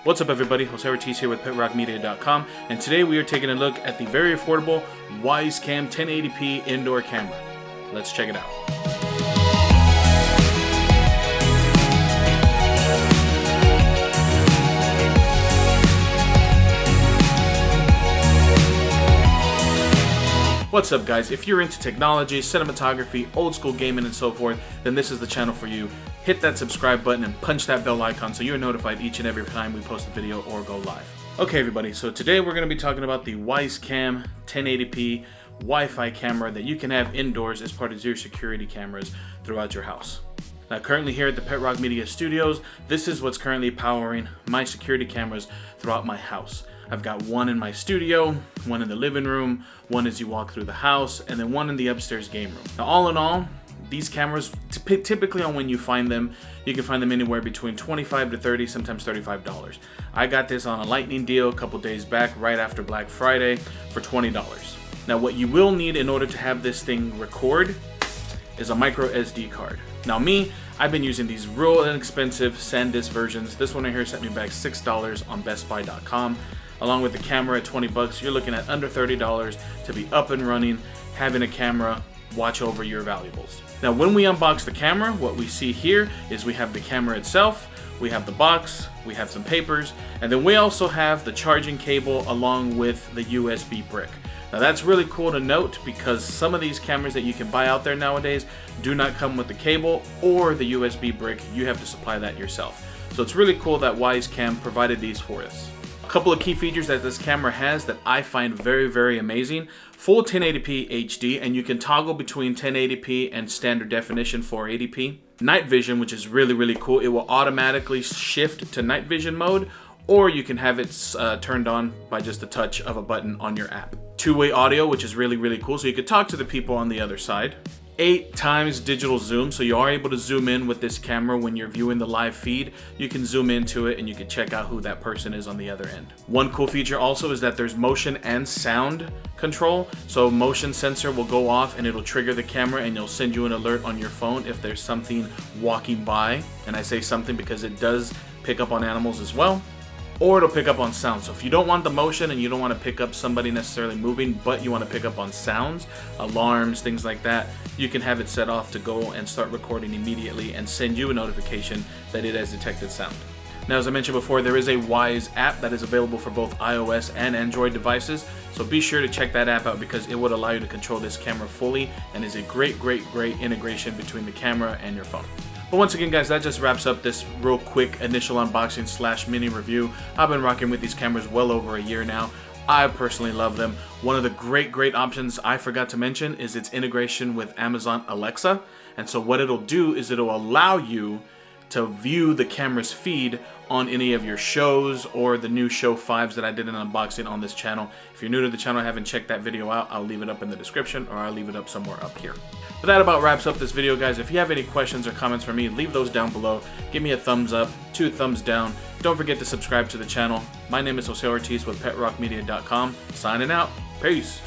What's up everybody, Jose Ortiz here with PetRockMedia.com, and today we are taking a look at the very affordable Wyze Cam 1080p indoor camera. Let's check it out. What's up guys, if you're into technology, cinematography, old school gaming and so forth, then this is the channel for you. Hit that subscribe button and punch that bell icon so you're notified each and every time we post a video or go live. Okay everybody, so today we're going to be talking about the Wyze Cam 1080p Wi-Fi camera that you can have indoors as part of your security cameras throughout your house. Now currently here at the PetRockMedia studios, this is what's currently powering my security cameras throughout my house. I've got one in my studio, one in the living room, one as you walk through the house, and then one in the upstairs game room. Now all in all, these cameras, typically on when you find them, you can find them anywhere between $25 to $30, sometimes $35. I got this on a lightning deal a couple days back, right after Black Friday, for $20. Now what you will need in order to have this thing record is a micro SD card. Now me, I've been using these real inexpensive SanDisk versions. This one right here sent me back $6 on BestBuy.com. Along with the camera at 20 bucks, you're looking at under $30 to be up and running, having a camera watch over your valuables. Now when we unbox the camera, what we see here is we have the camera itself, we have the box, we have some papers, and then we also have the charging cable along with the USB brick. Now that's really cool to note because some of these cameras that you can buy out there nowadays do not come with the cable or the USB brick. You have to supply that yourself. So it's really cool that Wyze Cam provided these for us. A couple of key features that this camera has that I find very amazing. Full 1080p HD, and you can toggle between 1080p and standard definition 480p. Night vision, which is really cool. It will automatically shift to night vision mode, or you can have it turned on by just a touch of a button on your app. Two-way audio, which is really cool, so you could talk to the people on the other side. 8 times digital zoom, so you are able to zoom in with this camera when you're viewing the live feed. You can zoom into it and you can check out who that person is on the other end. One cool feature also is that there's motion and sound control. So motion sensor will go off and it'll trigger the camera and it'll send you an alert on your phone if there's something walking by. And I say something because it does pick up on animals as well. Or it'll pick up on sound. So if you don't want the motion and you don't want to pick up somebody necessarily moving, but you want to pick up on sounds, alarms, things like that, you can have it set off to go and start recording immediately and send you a notification that it has detected sound. Now, as I mentioned before, there is a Wyze app that is available for both iOS and Android devices. So be sure to check that app out because it would allow you to control this camera fully and is a great integration between the camera and your phone. But once again guys, that just wraps up this real quick initial unboxing / mini review. I've been rocking with these cameras well over a year now. I personally love them. One of the great options I forgot to mention is its integration with Amazon Alexa. And so what it'll do is it'll allow you to view the camera's feed on any of your shows or the new show 5s that I did an unboxing on this channel. If you're new to the channel and haven't checked that video out, I'll leave it up in the description or I'll leave it up somewhere up here. But that about wraps up this video guys. If you have any questions or comments for me, leave those down below. Give me a thumbs up, 2 thumbs down. Don't forget to subscribe to the channel. My name is Jose Ortiz with PetRockMedia.com. Signing out. Peace.